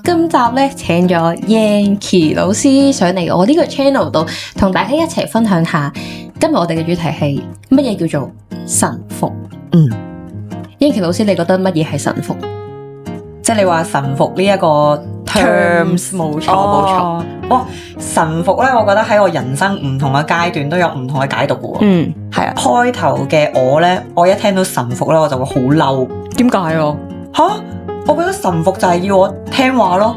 今集咧請咗 Yanki 老師上嚟我呢個 channel 度，同大家一齊分享下今日我哋嘅主題係乜嘢叫做臣服。Yanki 老師，你覺得乜嘢係臣服？即係你話臣服呢一個 terms， 冇錯。臣服咧，我覺得喺我人生唔同嘅階段都有唔同嘅解讀嘅喎。係啊，開頭嘅我咧，我一聽到臣服咧，我就會好嬲。點解啊？我覺得臣服就係要我聽話咯。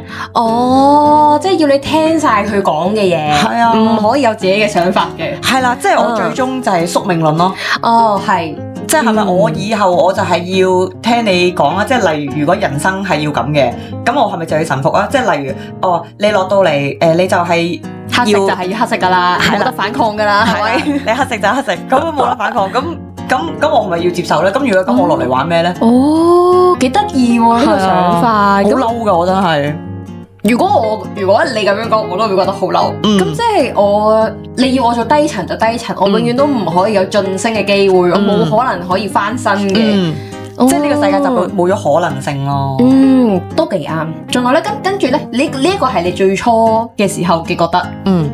即係要你聽晒佢講嘅嘢，係啊，唔可以有自己嘅想法嘅。係啦，即係我最終就係宿命論咯。係。即係咪我以後我就係要聽你講啊？即係例如，如果人生係要咁嘅，咁我係咪就要臣服啊？即係例如，你落到嚟，你就係黑色就係要黑色噶啦，冇得反抗噶啦，係咪？你黑色就黑色，咁都冇得反抗。咁我係咪要接受咧？咁如果咁我落嚟玩咩咧？幾得意喎呢個想法，好嬲噶，我真係。如果你咁樣講，我都會覺得好嬲。咁即係你要我做低層就低層，我永遠都唔可以有晉升嘅機會，我冇可能可以翻身嘅。即係呢個世界就冇咗可能性咯。都幾啱。仲有咧，跟住咧，呢一個係你最初嘅時候嘅覺得。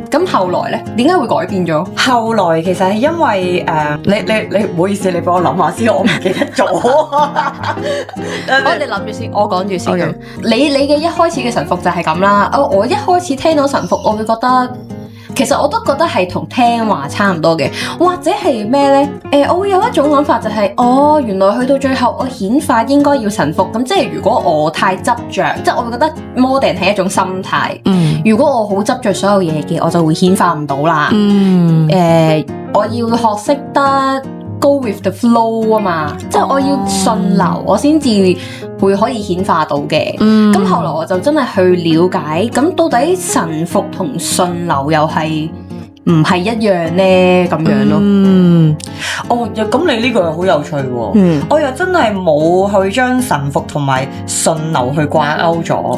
咁後來咧，點解會改變咗？後來其實係因為你唔好意思，你幫我諗下先，我唔記得咗。你諗住先，我講住先。Okay. 你嘅一開始嘅臣服就係咁啦。我一開始聽到臣服，我會覺得。其實我都覺得係同聽話差唔多嘅，或者係咩呢？我會有一種諗法就係，原來去到最後我顯化應該要臣服，咁即係如果我太執着，即係我會覺得 modern 係一種心態。如果我好執着所有嘢嘅，我就會顯化唔到啦。我要學識得 go with the flow 啊嘛，即係我要順流，我先至會可以顯化到嘅。咁後來我就真係去了解，咁到底臣服同順流又係唔係一樣呢？咁樣咯。咁你呢個又好有趣喎。我又真係冇去將臣服同埋順流去掛鈎咗。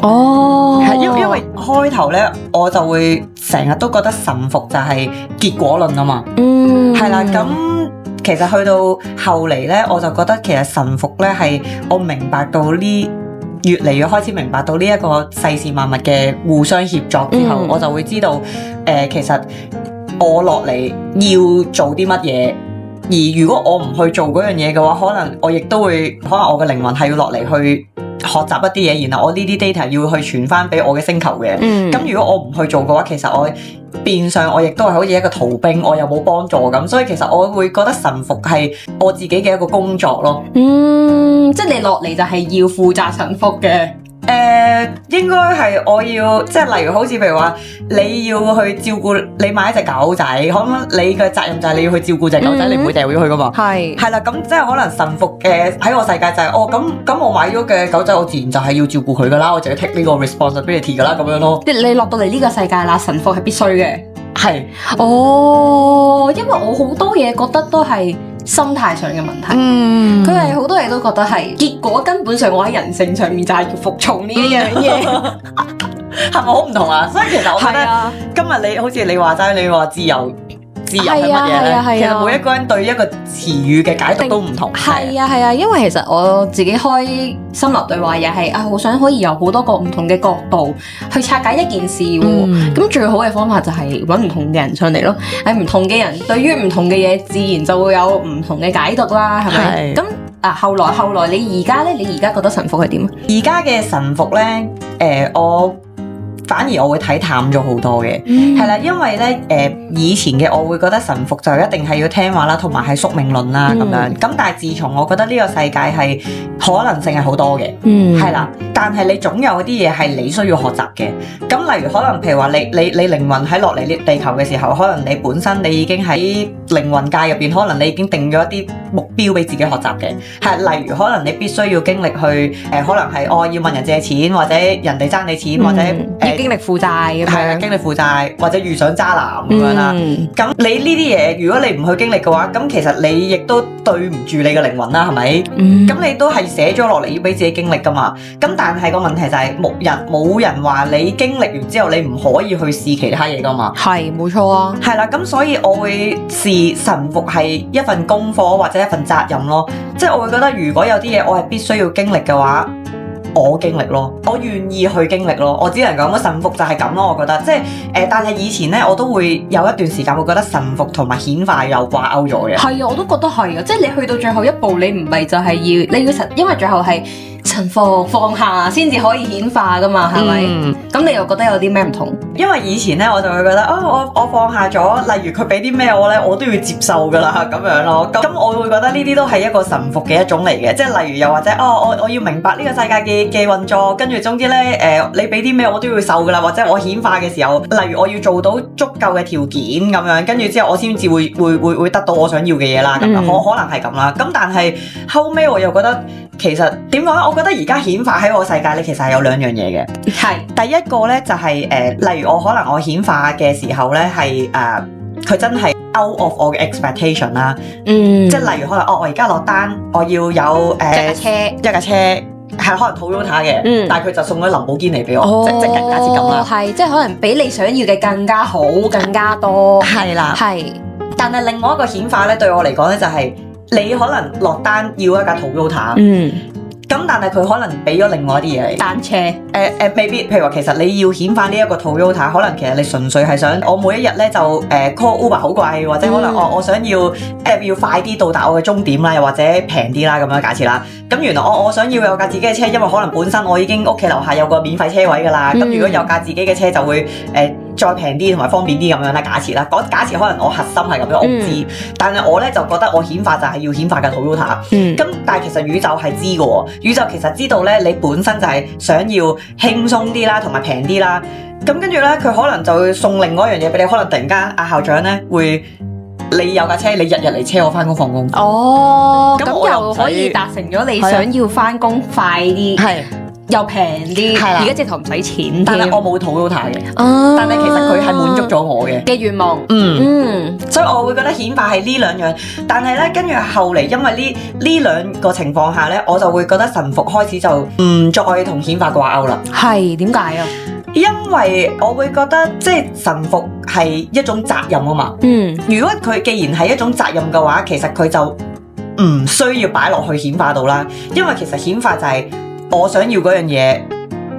係因為開頭咧，我就會成日都覺得臣服就係結果論啊嘛。係啦，咁。其實去到後嚟咧，我就覺得其實臣服咧係我明白到越嚟越開始明白到呢一個世事萬物嘅互相協作之後，我就會知道其實我落嚟要做啲乜嘢，而如果我唔去做嗰樣嘢嘅話，可能我亦都會可能我嘅靈魂係要落嚟去學習一啲嘢，然後我呢啲 data 要去傳翻俾我嘅星球嘅。咁如果我唔去做嘅話，其實我變相我亦都係好似一個逃兵，我又冇幫助咁，所以其實我會覺得臣服係我自己嘅一個工作咯。即係你落嚟就係要負責臣服嘅。應該係我要，即係例如好似譬如話你要去照顧你買一隻狗仔，可能你嘅責任就係你要去照顧隻狗仔，你唔會掉咗佢噶嘛。係啦，咁即係可能臣服嘅喺我世界就係咁我買咗嘅狗仔，我自然就係要照顧佢噶啦，我就要 take 呢個 responsibility 噶啦，咁樣咯。即係你落到嚟呢個世界啦，臣服係必須嘅。係。因為我好多嘢覺得都係心態上嘅問題，佢係好多嘢都覺得係，結果根本上我喺人性上面就係要服從呢一樣嘢，係咪好唔同啊？所以其實我覺得今日你好似你話齋，你話自由係乜嘢咧？其實每一個人對一個詞語嘅解讀都唔同。係啊，因為其實我自己開心流對話又係好想可以有好多個唔同嘅角度去拆解一件事喎。咁最好嘅方法就係揾唔同嘅人上嚟咯。唔同嘅人對於唔同嘅嘢，自然就會有唔同嘅解讀啦，係咪？咁後來你而家咧，你而家覺得臣服係點？而家嘅臣服咧，我反而我會睇淡咗好多嘅，係啦，因為咧以前嘅我會覺得臣服就一定係要聽話啦，同埋係宿命論啦咁樣。咁但係自從我覺得呢個世界係可能性係好多嘅，係啦，但係你總有啲嘢係你需要學習嘅。咁例如可能譬如話你靈魂喺落嚟呢地球嘅時候，可能你本身你已經喺靈魂界入邊，可能你已經定咗一啲目標俾自己學習嘅，係例如可能你必須要經歷去可能係要問人借錢，或者人哋爭你錢，或者經歷負債咁樣，係啊，經歷負債或者遇上渣男咁樣啦。咁你呢啲嘢，如果你唔去經歷嘅話，咁其實你亦都對唔住你嘅靈魂啦，係咪？咁你都係寫咗落嚟要俾自己經歷噶嘛。咁但係個問題就係冇人話你經歷完之後你唔可以去試其他嘢噶嘛。係，冇錯啊。係啦，咁所以我會視臣服係一份功課或者一份責任咯。即係我會覺得如果有啲嘢我係必須要經歷嘅話，我經歷咯，我願意去經歷咯，我只能講臣服就係咁咯，我覺得即係但係以前咧我都會有一段時間會覺得臣服同埋顯化有掛鈎咗嘅。係啊，我都覺得係啊，即係你去到最後一步，你唔係就係要你要因為最後係臣服放下先至可以顯化噶嘛，係咪？咁你又覺得有啲咩唔同？因為以前咧我就會覺得我放下咗，例如佢俾啲咩我咧，我都要接受噶啦咁樣咯。咁我會覺得呢啲都係一個臣服嘅一種嚟嘅，即係例如又或者我要明白呢個世界嘅運作，跟住總之咧你俾啲咩我都要受噶啦，或者我顯化嘅時候，例如我要做到足夠嘅條件咁樣，跟住之後我先至會得到我想要嘅嘢啦。咁樣可能係咁啦。咁但係後尾我又覺得其實點講咧？我覺得而家顯化喺我世界咧，其實係有兩樣嘢嘅。係第一個咧就係例如我可能我顯化嘅時候咧係佢真係 out of 我嘅 expectation 啦。即係例如可能我而家落單，我要有一架車係可能 Toyota 嘅，但係佢就送咗林寶堅尼俾我，即係假設咁啦。係即係可能比你想要嘅更加好，更加多。係啦，係。但係另外一個顯化咧，對我嚟講咧就係你可能落單要一架 Toyota。咁但係佢可能俾咗另外一啲嘢嚟，單車未必，譬如話其實你要顯化呢一個 Toyota，可能其實你純粹係想我每一日咧就call Uber 好貴，或者可能我想要要快啲到達我嘅終點啦，又或者平啲啦咁樣假設啦。咁原來我想要有架自己嘅車，因為可能本身我已經屋企樓下有個免費車位㗎啦。咁如果有架自己嘅車就會再平啲同埋方便啲咁樣啦。假設啦，假設可能我核心係咁樣，我唔知。但係我咧就覺得我顯化就係要顯化嘅 Toyota。咁但係其實宇宙係知嘅喎。宇宙其實知道咧，你本身就係想要輕鬆啲啦，同埋平啲啦。咁跟住咧，佢可能就會送另外一樣嘢俾你。可能突然間校長咧會，你有架車，你日日嚟車我翻工放工。咁又可以達成咗你想要翻工快啲，係又平啲。而家直頭唔使錢，但係我冇Toyota嘅。但係其實佢係滿足咗我嘅願望。所以我會覺得顯化係呢兩樣。但係咧，跟住後嚟，因為呢兩個情況下咧，我就會覺得臣服開始就唔再同顯化掛鈎啦。係點解啊？因為我會覺得即係臣服係一種責任啊嘛。如果佢既然係一種責任嘅話，其實佢就唔需要擺落去顯化度啦。因為其實顯化就係我想要嗰樣嘢，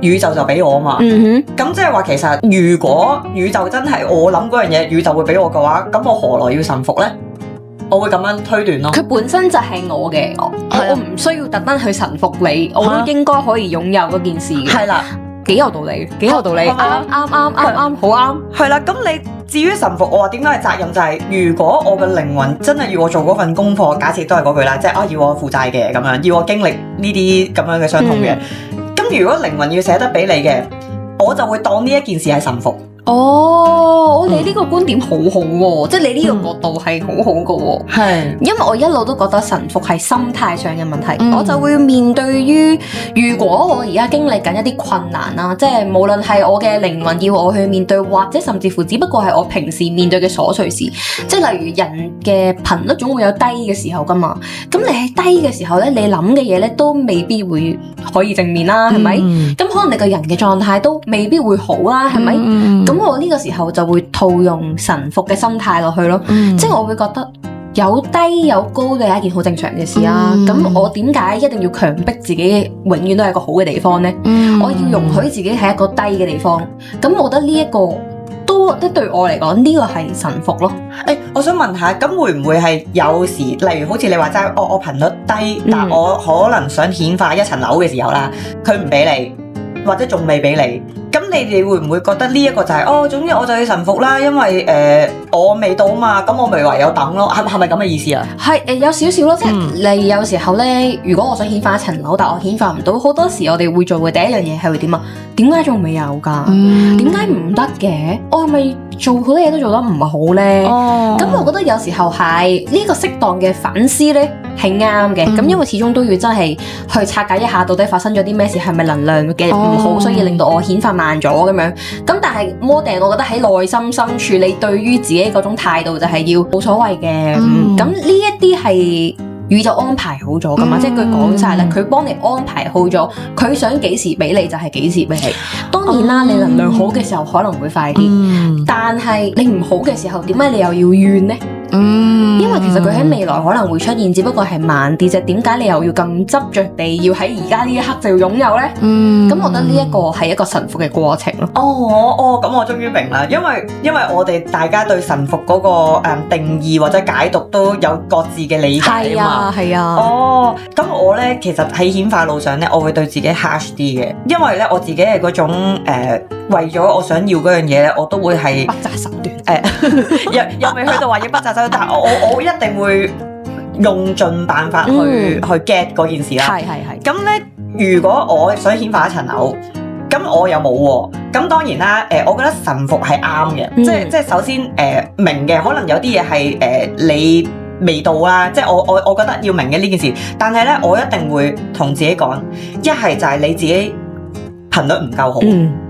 宇宙就俾我啊嘛。咁即係話其實如果宇宙真係我諗嗰樣嘢，宇宙會俾我嘅話，咁我何來要臣服呢？我會咁樣推斷咯。佢本身就係我嘅，我唔需要特登去臣服你，我都應該可以擁有嗰件事嘅。係啦。幾有道理，幾有道理，啱，好啱。係啦，咁你至於臣服，我話點解係責任就係，如果我嘅靈魂真係要我做嗰份功課，假設都係嗰句啦，即係要我負債嘅咁樣，要我經歷呢啲咁樣嘅傷痛嘅，咁如果靈魂要捨得俾你嘅，我就會當呢一件事係臣服。你呢個觀點好好喎，即係你呢個角度係好好嘅喎。係，因為我一路都覺得臣服係心態上嘅問題，我就會面對於如果我而家經歷緊一啲困難啦，即係無論係我嘅靈魂要我去面對，或者甚至乎只不過係我平時面對嘅瑣碎事，即係例如人嘅頻率總會有低嘅時候噶嘛。咁你喺低嘅時候咧，你諗嘅嘢咧都未必會可以正面啦，係咪？咁可能你個人嘅狀態都未必會好啦，係咪？咁我呢個時候就會套用臣服嘅心態落去咯，即係我會覺得有低有高都係一件好正常嘅事啊。咁我點解一定要強迫自己永遠都係一個好嘅地方呢？我要容許自己係一個低嘅地方。咁我覺得呢一個都對我嚟講呢個係臣服咯。我想問下，咁會唔會係有時，例如好似你話齋，我頻率低，但我可能想顯化一層樓嘅時候啦，佢唔俾你，或者仲未俾你。咁你哋會唔會覺得呢一個就係總之我就要臣服啦，因為我未到嘛，咁我咪唯有等咯，係咪咁嘅意思啊？係有少少咯，即係你有時候咧，如果我想顯化一層樓，但我顯化唔到，好多時我哋會做嘅第一樣嘢係會點啊？點解仲未有㗎？點解唔得嘅？我係咪做好多嘢都做得唔好咧？咁我覺得有時候係呢個適當嘅反思咧係啱嘅。咁因為始終都要真係去拆解一下，到底發生咗啲咩事，係咪能量嘅唔好，所以令到我顯化慢咗咁樣。咁但係摩定，我覺得喺內心深處，你對於自己嗰種態度就係要冇所謂嘅。咁呢一啲係宇宙安排好咗噶嘛？即係佢講晒啦，佢幫你安排好咗，佢想幾時俾你就係幾時俾你。當然啦，你能量好嘅時候可能會快啲，但係你唔好嘅時候，點解你又要怨呢？因為其實佢喺未來可能會出現，只不過係慢啲啫。點解你又要咁執着地要喺而家呢一刻就要擁有呢？咁我覺得呢一個係一個臣服嘅過程咯。咁我終於明啦，因為我哋大家對臣服嗰個定義或者解讀都有各自嘅理解啊嘛。係啊。咁我呢，其實喺顯化路上呢，我會對自己 harsh 啲嘅，因為呢，我自己係嗰種為咗我想要嗰樣嘢呢，我都會係不擇手段。又未去到話要不擇手段，但係我一定會用盡辦法去 get 嗰件事啦。係。咁呢，如果我想顯化一層樓，咁我又冇喎。咁當然啦，我覺得臣服係啱嘅，即係首先明嘅，可能有啲嘢係你未到啦，即係我覺得要明嘅呢件事。但係呢，我一定會同自己講，一係就係你自己頻率唔夠好，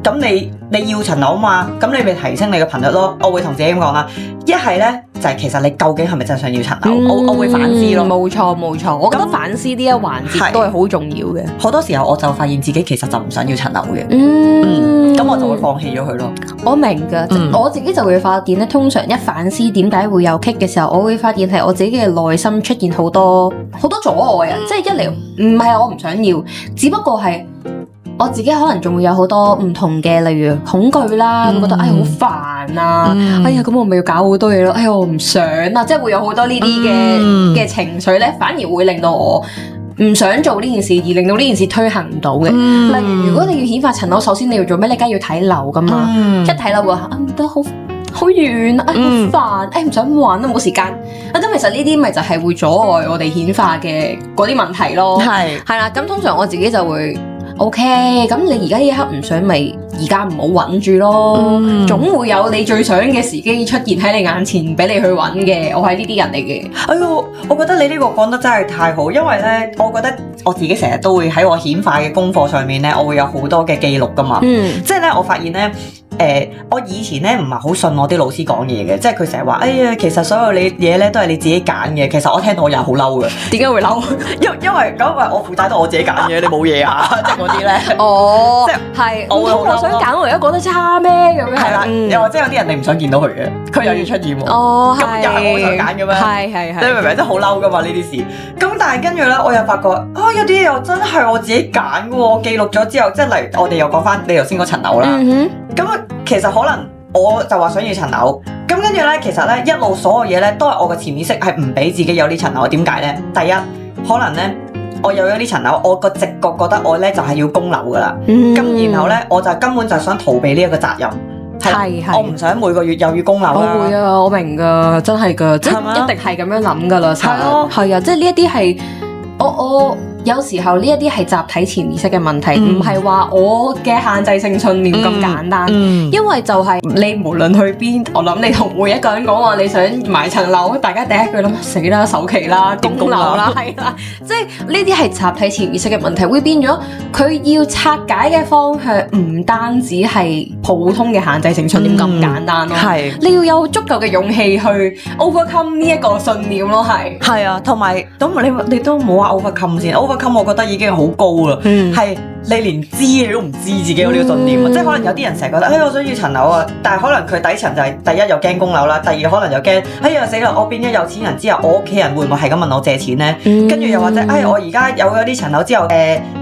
咁你要層樓嘛，咁你咪提升你嘅頻率咯。我會同自己咁講啦。一係呢，就係其實你究竟係咪真係想要層樓？我會反思咯。冇錯，我覺得反思呢一環節都係好重要嘅。好多時候我就發現自己其實就唔想要層樓嘅，咁我就會放棄咗佢咯。我明㗎，我自己就會發現咧，通常一反思點解會有棘嘅時候，我會發現係我自己嘅內心出現好多阻礙啊！即係一嚟唔係我唔想要，只不過係我自己可能仲會有好多唔同嘅，例如恐懼啦，會覺得好煩啊，咁我咪要搞好多嘢咯，我唔想啊，即係會有好多呢啲嘅情緒咧，反而會令到我唔想做呢件事，而令到呢件事推行唔到嘅。例如如果你要顯化層樓，首先你要做咩？你梗係要睇樓噶嘛，一睇樓話唔得，好遠啊，好煩，唔想玩啊，冇時間。咁其實呢啲咪就係會阻礙我哋顯化嘅嗰啲問題咯。係啦，咁通常我自己就會。OK，咁你而家呢一刻唔想咪而家唔好揾住咯，總會有你最想嘅時機出現喺你眼前俾你去揾嘅。我係呢啲人嚟嘅。我覺得你呢個講得真係太好，因為呢，我覺得我自己成日都會喺我顯化嘅功課上面呢，我會有好多嘅記錄噶嘛。即係呢，我發現呢，我以前呢唔係好信我啲老師講嘢嘅，即係佢成日話，其實所有你嘢呢都係你自己揀嘅。其實我聽到我又好嬲嘅。點解會嬲？因為我負責到我自己揀嘅，你冇嘢啊，即係嗰啲咧。即係我想揀，我而家覺得差咩咁樣？係啦，又或者有啲人你唔想見到佢嘅，佢又要出現喎。咁又係我想揀嘅咩？係。你明唔明？真係好嬲噶嘛呢啲事。咁但係跟住咧，我又發覺有啲嘢又真係我自己揀嘅喎。記錄咗之後，即係例如我哋又講翻你頭先嗰層樓啦。咁其實可能我就話想要層樓，咁跟住咧，其實咧一路所有嘢咧都係我嘅潛意識係唔俾自己有呢層樓。點解咧？第一，可能咧我有咗呢層樓，我個直覺覺得我咧就係要供樓噶啦。咁然後咧我就根本就想逃避呢一個責任。係，我唔想每個月又要供樓啦。我會啊，我明噶，真係噶，即係一定係咁樣諗噶啦。係啊，即係呢一啲係我。有時候呢一啲係集體潛意識嘅問題，唔係話我嘅限制性信念咁簡單。因為就係你無論去邊，我諗你同每一個人講話你想買層樓，大家第一句諗死啦，首期啦，供樓啦，係啦，即係呢啲係集體潛意識嘅問題，會變咗佢要拆解嘅方向唔單止係普通嘅限制性信念咁簡單咯。係，你要有足夠嘅勇氣去 overcome 呢一個信念咯。係啊，同埋咁你都冇話 overcome 先。我覺得已經好高啦，係你連知你都唔知自己有呢個信念，即係可能有啲人成日覺得，我想要層樓啊，但係可能佢底層就係第一又驚供樓啦，第二可能又驚，死啦！我變咗有錢人之後，我屋企人會唔會係咁問我借錢咧？跟住又或者，我而家有咗呢層樓之後，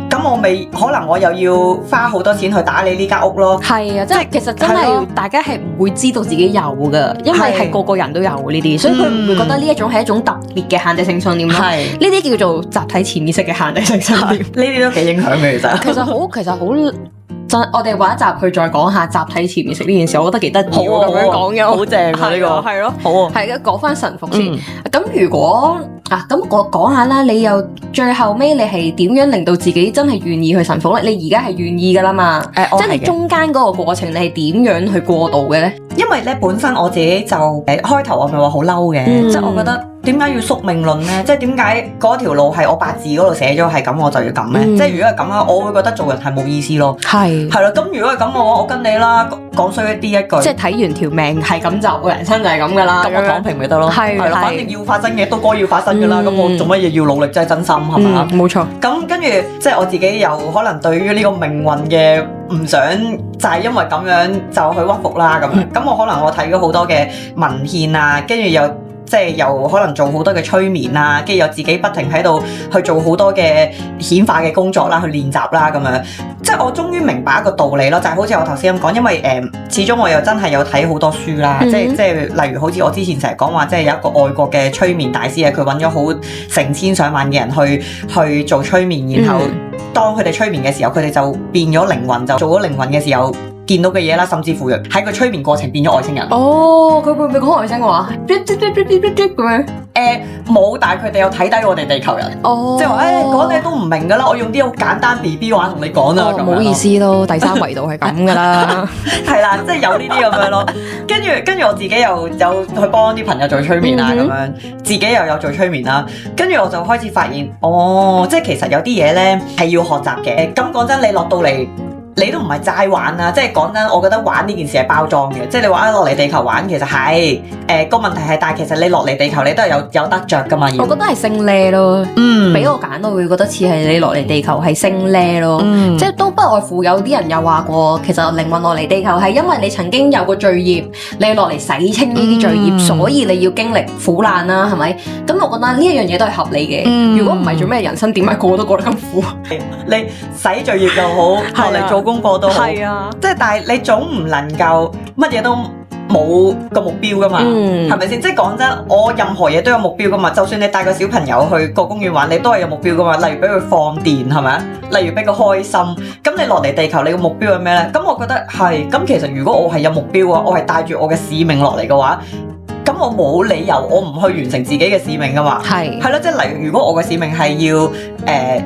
咁我未可能我又要花好多錢去打理呢間屋咯。係啊，即係其實真係大家係唔會知道自己有㗎，因為係個個人都有呢啲，所以佢唔會覺得呢一種係一種特別嘅限制性信念咯。係呢啲叫做集體潛意識嘅限制性信念，呢啲都幾影響嘅其實。其實好真，我哋揾一集去再講下集體潛意識呢件事，我覺得幾得意喎。咁樣講嘅好正啊呢個，係咯，好啊。係嘅，講翻臣服先。咁如果咁我講下啦，你又最後尾你係點樣令到自己真係願意去臣服咧？你而家係願意噶啦嘛？即係你中間嗰個過程，你係點樣去過渡嘅咧？因為咧本身我自己就開頭我咪話好嬲嘅，即係我覺得點解要宿命論咧？即係點解嗰條路係我八字嗰度寫咗係咁，我就要咁咧？即係如果係咁啊，我會覺得做人係冇意思咯。係咯，咁如果係咁嘅話，我跟你啦，講衰一句，即係睇完條命係咁就個人生就係咁噶啦，咁我躺平咪得咯。係啦，反正要發生嘅都該要發生噶啦，咁我做乜嘢要努力？真係真心係嘛？冇錯。咁跟住即係我自己又可能對於呢個命運嘅唔想，就係因為咁樣就去屈服啦咁樣。咁我可能我睇咗好多嘅文獻啊，跟住又即係又可能做好多嘅催眠啦，跟住又自己不停喺度去做好多嘅顯化嘅工作啦，去練習啦咁樣。即係我終於明白一個道理咯，就係好似我頭先咁講，因為始終我又真係有睇好多書啦，即係例如好似我之前成日講話，即係有一個外國嘅催眠大師啊，佢揾咗好成千上萬嘅人去做催眠，然後當佢哋催眠嘅時候，佢哋就變咗靈魂，就做咗靈魂嘅時候見到嘅嘢啦，甚至乎喺個催眠過程變咗外星人。哦，佢會唔會講外星話？咁樣？冇，但係佢哋有睇低我哋地球人。哦，即係話講你都唔明㗎啦，我用啲好簡單 BB 話同你講啦。唔好意思咯，第三維度係咁㗎啦。係啦，即係有呢啲咁樣咯。跟住我自己又有去幫啲朋友做催眠啊咁樣，自己又有做催眠啦。跟住我就開始發現，即係其實有啲嘢咧係要學習嘅。咁講真，你落到嚟，你都唔係齋玩啊！即係講真，我覺得玩呢件事係包裝嘅。即係你話落嚟地球玩，其實係個問題係，但係其實你落嚟地球你都係有得着噶嘛。我覺得係升呢咯，俾我揀我會覺得似係你落嚟地球係升呢咯。即係都不外乎有啲人又話過，其實靈魂落嚟地球係因為你曾經有個罪孽，你落嚟洗清呢啲罪孽，所以你要經歷苦難啦，係咪？咁我覺得呢一樣嘢都係合理嘅。如果唔係做咩人生，點解個個都過得咁苦？你洗罪孽又好，落嚟做功課都好，即係但係你總唔能夠乜嘢都冇個目標噶嘛，係咪先？即係講真，我任何嘢都有目標噶嘛。就算你帶個小朋友去個公園玩，你都係有目標噶嘛。例如俾佢放電，係咪啊？例如俾佢開心。咁你落嚟地球，你個目標係咩咧？咁我覺得係。咁其實如果我係有目標啊，我係帶住我嘅使命落嚟嘅話，咁我冇理由我唔去完成自己嘅使命噶嘛。係咯，即係例如如果我嘅使命係要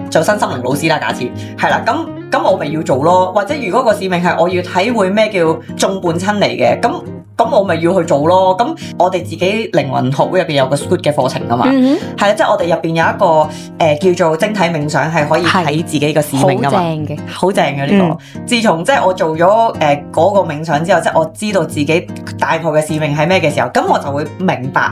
做身心靈老師啦，假設係啦，咁我咪要做咯。或者如果個使命係我要體會咩叫眾叛親離嘅，咁我咪要去做咯。咁我哋自己靈魂學會入邊有個 SCOOT 嘅課程噶嘛，係啦，即係我哋入邊有一個叫做晶體冥想，係可以睇自己嘅使命噶嘛，好正嘅呢個。自從即係我做咗嗰個冥想之後，即係我知道自己大概嘅使命係咩嘅時候，咁我就會明白。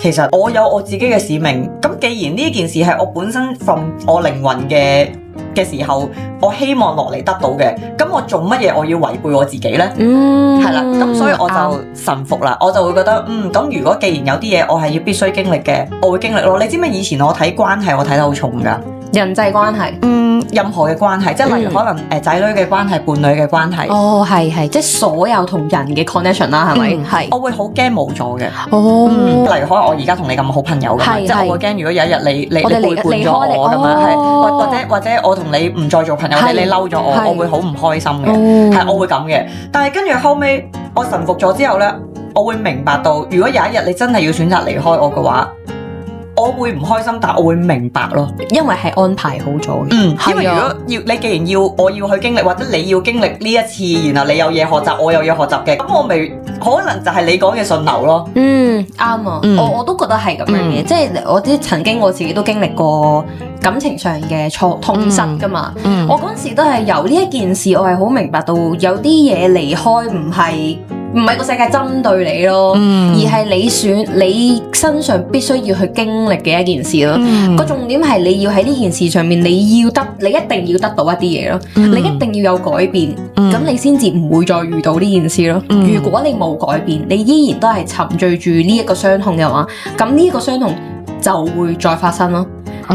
其實我有我自己嘅使命，咁既然呢件事係我本身from我靈魂嘅時候，我希望落嚟得到嘅，咁我做乜嘢我要違背我自己呢？係啦，咁所以我就臣服啦，我就會覺得，咁如果既然有啲嘢我係要必須經歷嘅，我會經歷咯。你知唔知以前我睇關係，我睇得好重㗎？人際關係，任何嘅關係，即係例如可能仔女嘅關係、伴侶嘅關係。哦，係，即係所有同人嘅 connection 啦，係咪？係。我會好驚冇咗嘅。哦。例如可能我而家同你咁好朋友咁，即係我會驚如果有一日你背叛咗我咁樣，係或者我同你唔再做朋友，你嬲咗我，我會好唔開心嘅。係，我會咁嘅。但係跟住後尾我臣服咗之後咧，我會明白到，如果有一日你真係要選擇離開我嘅話，我會唔開心，但我會明白咯，因為係安排好咗嘅。因為如果你既然我要去經歷，或者你要經歷呢一次，然後你有嘢學習，我有嘢學習嘅，咁我咪可能就係你講嘅順流咯。啱啊，我都覺得係咁樣嘅，即係我曾經我自己都經歷過感情上嘅痛失噶嘛。我嗰陣時都係由呢一件事，我係好明白到有啲嘢離開唔係個世界針對你咯，而係你身上必須要去經歷嘅一件事咯。個重點係你要喺呢件事上面，你一定要得到一啲嘢咯，你一定要有改變，咁你先至唔會再遇到呢件事咯。如果你冇改變，你依然都係沉醉住呢一個傷痛嘅話，咁呢一個傷痛就會再發生咯。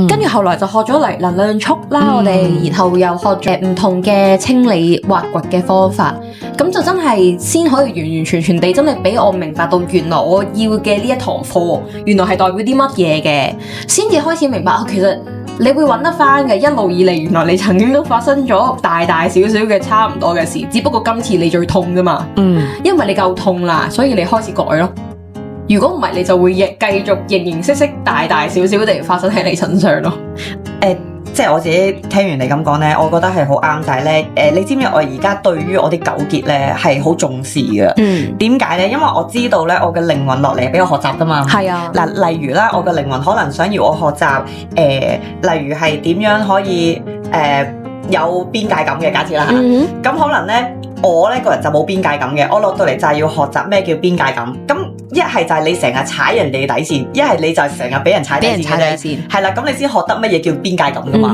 跟住後來就學咗嚟能量束啦，我哋然後又學咗唔同嘅清理挖掘嘅方法，咁就真係先可以完完全全地真係俾我明白到，原來我要嘅呢一堂課，原來係代表啲乜嘢嘅，先至開始明白，其實你會揾得翻嘅，一路以嚟原來你曾經都發生咗大大小小嘅差唔多嘅事，只不過今次你最痛啫嘛，因為你夠痛啦，所以你開始改咯。如果唔係，你就會繼續形形色色、大大小小地發生喺你身上咯。即係我自己聽完你咁講咧，我覺得係好啱。就係咧，你知唔知我而家對於我啲糾結咧係好重視嘅？點解咧？因為我知道咧，我嘅靈魂落嚟係俾我學習噶嘛。係啊。嗱，例如啦，我嘅靈魂可能想要我學習，例如係點樣可以有邊界感嘅假設啦嚇。咁可能咧，我呢個人就冇邊界感嘅，我落到嚟就係要學習咩叫邊界感。咁一係就係你成日踩人哋底線，一係你就係成日俾人踩底線嘅啫。係啦，咁你先學得乜嘢叫邊界感噶嘛。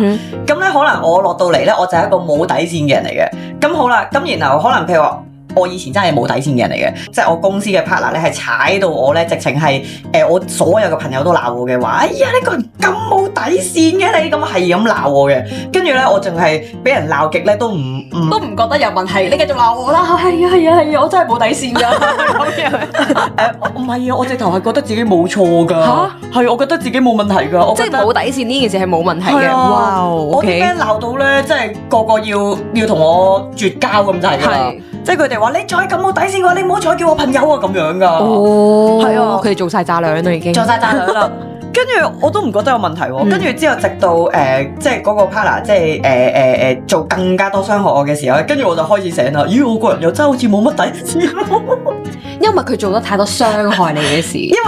咁咧可能我落到嚟咧，我就係一個冇底線嘅人嚟嘅。咁好啦，咁然後可能譬如話，我以前真係冇底線嘅人嚟嘅，即係我公司嘅 partner 咧係踩到我咧，直情係我所有嘅朋友都鬧我嘅話，哎呀呢個人咁冇底線嘅你，咁係咁鬧我嘅，跟住咧我淨係俾人鬧極咧都唔覺得有問題，你繼續鬧我啦，係啊，我真係冇底線㗎，唔係啊，我直頭係覺得自己冇錯㗎，係我覺得自己冇問題㗎，我即係冇底線呢件事係冇問題嘅，哇！我啲 friend 鬧到咧，即係個個要同我絕交咁就係㗎。即係佢哋話你再咁冇底線嘅話，你唔好再叫我朋友啊咁樣噶。哦，係啊，佢哋做晒炸兩啦已經。做晒炸兩啦，跟住我都唔覺得有問題喎。跟住之後直到即係嗰個 partner 即係做更加多傷害我嘅時候，跟住我就開始醒啦。咦，我個人又真係好似冇乜底線。因為佢做咗太多傷害你嘅事。因為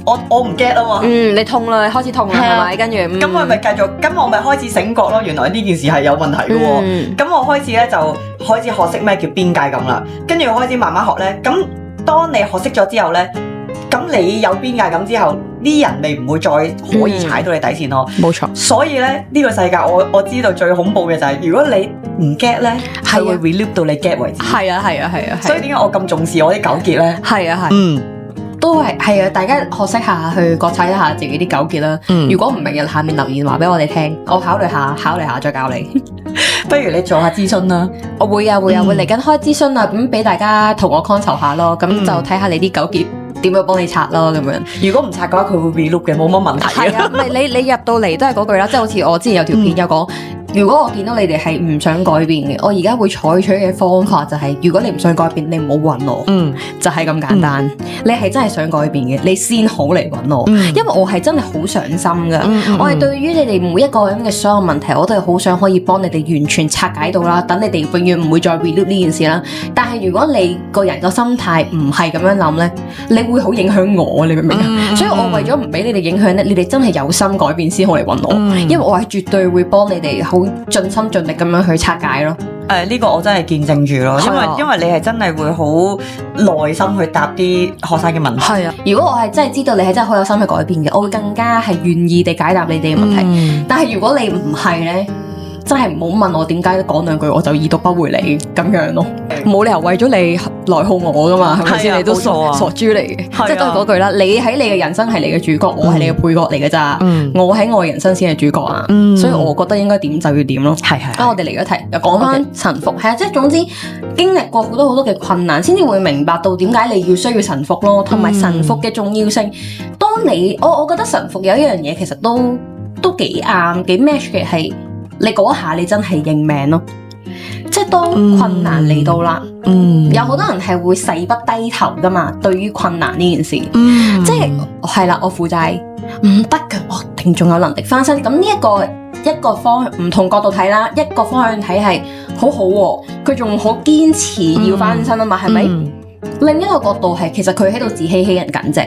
我唔 get 啊嘛。你痛啦，你開始痛啦，係咪？跟住咁我咪繼續，咁我咪開始醒覺咯。原來呢件事係有問題嘅喎。咁我開始咧就開始學識咩叫邊界咁啦。跟住開始慢慢學咧。咁當你學識咗之後咧，咁你有邊界感之後，啲人你唔會再可以踩到你底線咯。冇錯。所以咧呢個世界我知道最恐怖嘅就係，如果你唔 get 咧，係會 reloop 到你 get 為止。係啊。所以點解我咁重視我啲糾結咧？係啊。都係啊！大家學識下去覺察一下自己啲糾結啦。如果唔明日下面留言話俾我哋聽，我考慮下再教你。不如你做下諮詢啦。我會嚟緊開諮詢啊，咁俾大家同我 consult 下咯。咁就睇下你啲糾結點樣幫你拆咯。咁樣如果唔拆嘅話，佢會 reloop 嘅，冇乜問題。係啊，你入到嚟都係嗰句啦，即係好似我之前有條片有講。如果我見到你哋係唔想改變嘅，我而家會採取嘅方法就係，如果你唔想改變，你唔好揾我，就係咁簡單。你係真係想改變嘅，你先好嚟揾我，因為我係真係好上心噶。我係對於你哋每一個人嘅所有問題，我都係好想可以幫你哋完全拆解到啦，等你哋永遠唔會再 reloop 呢件事啦。但係如果你個人個心態唔係咁樣諗呢，你會好影響我，你明唔明啊？所以我為咗唔俾你哋影響呢，你哋真係有心改變先好嚟揾我，因為我係絕對會幫你哋好盡心盡力咁樣去拆解咯。呢個我真係見證住咯，因為你係真係會好耐心去答啲學生嘅問題。係啊，如果我係真係知道你係真係好有心去改變嘅，我會更加係願意地解答你哋嘅問題。但係如果你唔係咧，真係唔好問我點解講兩句我就已讀不回你咁樣咯，冇理由為咗你內耗我噶嘛，係咪先？你都傻豬嚟嘅，即係都係嗰句啦。你喺你嘅人生係你嘅主角，我係你嘅配角嚟嘅咋。我喺我嘅人生先係主角啊，所以我覺得應該點就要點咯。係。咁我哋離咗題，又講翻臣服，係啊，即係總之經歷過好多嘅困難，先至會明白到點解你要需要臣服咯，同埋臣服嘅重要性。當你我覺得臣服有一樣嘢其實都幾啱幾 match 嘅係。你嗰下你真係認命咯，即係當困難嚟到啦，有好多人係會誓不低頭噶嘛。對於困難呢件事，即係啦，我負債唔得㗎，我一定仲有能力翻身。咁呢一個方向唔同角度睇啦，一個方向睇係好好喎，佢仲好堅持要翻身啊嘛，係咪？另一個角度係其實佢喺度自欺欺人緊啫。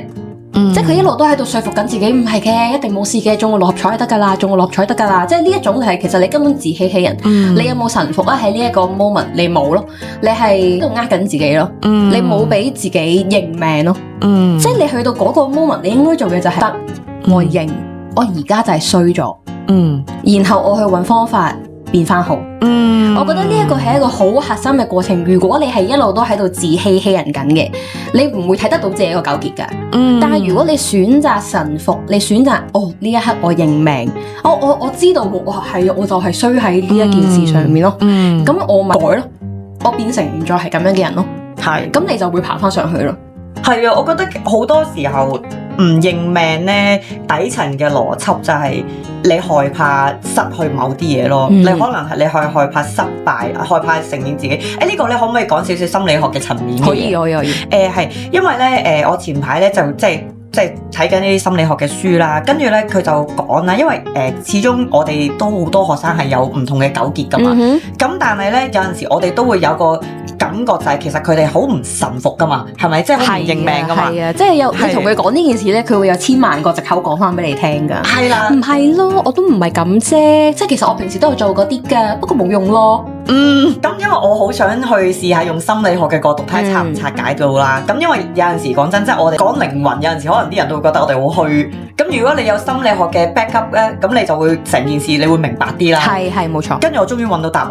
即係佢一路都喺度說服緊自己，唔係嘅，一定冇事嘅，中個六合彩得噶啦，中個六合彩得噶啦。即係呢一種係，其實你根本自欺欺人。你有冇臣服啊？喺呢一個 moment，你冇咯，你係喺度呃緊自己咯。你冇俾自己認命咯。即係你去到嗰個 moment，你應該做嘅就係得我認，我而家就係衰咗。然後我去揾方法變翻好。我覺得呢一個係一個好核心嘅過程。如果你係一路都喺度自欺欺人緊嘅，你唔會睇得到自己個糾結噶。但係如果你選擇臣服，你選擇呢一刻我認命，我知道係我就係衰喺呢一件事上面咯。咁我咪改咯，我變成唔再係咁樣嘅人咯。係，咁你就會爬翻上去咯。係啊，我覺得好多時候唔認命咧，底層嘅邏輯就係你害怕失去某啲嘢咯。你可能係你害怕失敗，害怕承認自己。呢個咧可唔可以講少少心理學嘅層面嘅嘢？可以。係因為咧我前排咧就即係睇緊呢啲心理學嘅書啦，跟住咧佢就講啦，因為始終我哋都好多學生係有唔同嘅糾結噶嘛。咁但係咧有陣時我哋都會有個感覺就係其實佢哋好唔臣服噶嘛，係咪？即係好唔認命噶嘛。係啊，即係你同佢講呢件事咧，佢會有千萬個藉口講翻俾你聽噶。係啦，唔係咯，我都唔係咁啫。即係其實我平時都有做嗰啲噶，不過冇用咯。咁因為我好想去試下用心理學嘅角度睇下拆唔拆解到啦。咁因為有陣時講真，即係我哋講靈魂，有陣時可能啲人都會覺得我哋好虛。咁如果你有心理學嘅 backup 咧，咁你就會成件事你會明白啲啦。係冇錯。跟住我終於揾到答案，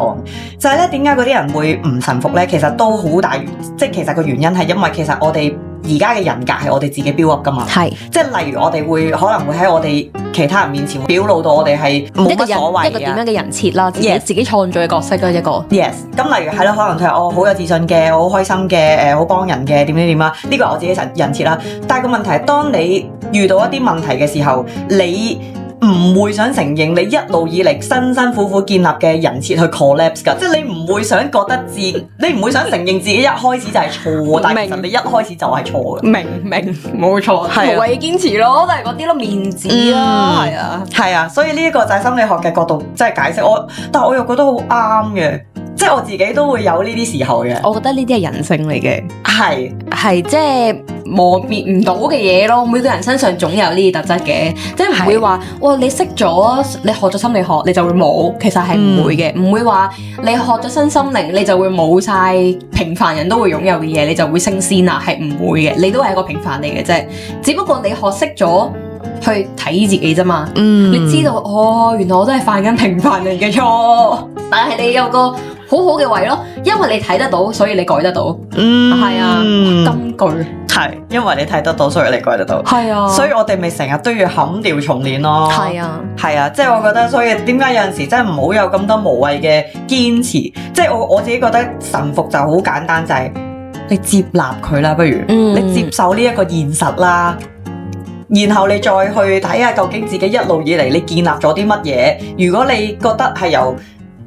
就係咧點解嗰啲人會唔臣服咧？其實都好大即係其實個原因係因為其實我哋而家嘅人格係我哋自己 build up 噶嘛。係，即係例如我哋會可能會喺我哋其他人面前表露到我哋係冇乜所謂一個點樣嘅人設啦，自己創造嘅角色嘅一個。Yes， 咁例如係咯，可能佢係我好有自信嘅，我好開心嘅，好幫人嘅，點啦，呢個係我自己人設啦。但係個問題係，當你遇到一啲問題嘅時候，你唔會想承認你一路以嚟辛辛苦苦建立嘅人設去 collapse 㗎，即係你唔會想覺得你唔會想承認自己一開始就係錯，但係其實你一開始就係錯嘅。明，冇錯，係無謂堅持咯，都係嗰啲咯，面子啦，係啊，所以呢一個就係心理學嘅角度即係解釋我，但係我又覺得好啱嘅。即係我自己都會有呢啲時候嘅，我覺得呢啲係人性嚟嘅，係即係磨滅唔到嘅嘢咯。每個人身上總有呢啲特質嘅，即係唔會話哇你識咗你學咗心理學你就會冇，其實係唔會嘅，唔會話你學咗身心靈你就會冇晒平凡人都會擁有嘅嘢，你就會升仙啊，係唔會嘅，你都係一個平凡嚟嘅啫，只不過你學識咗去睇自己啫嘛，你知道哦，原來我都係犯緊平凡人嘅錯，但係你有個好好嘅位咯，因為你睇得到，所以你改得到。係啊，金句係，因為你睇得到，所以你改得到。係啊，所以我哋咪成日都要砍掉重練咯。係啊，即係我覺得，所以點解有陣時真係唔好有咁多無謂嘅堅持。即係我自己覺得臣服就好簡單，就係你接納佢啦，不如你接受呢一個現實啦。然後你再去睇下究竟自己一路以嚟你建立咗啲乜嘢。如果你覺得係由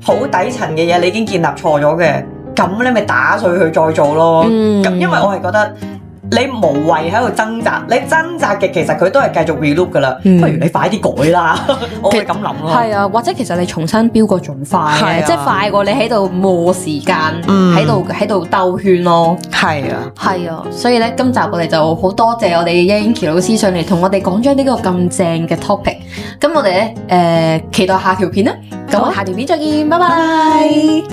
好底層嘅嘢你已經建立錯咗嘅，咁你咪打碎佢再做咯。咁因為我係覺得你無謂喺度掙扎，你掙扎嘅其實佢都係繼續 reloop 噶啦。不如你快啲改啦，我會咁諗咯。係啊，或者其實你重新標個仲快嘅，即係快過你喺度磨時間，喺度兜圈咯。係啊，所以咧今集我哋就好多謝我哋Yanky老師上嚟同我哋講咗呢個咁正嘅 topic。咁我哋咧期待下條片啦。咁我下條片再見，拜拜。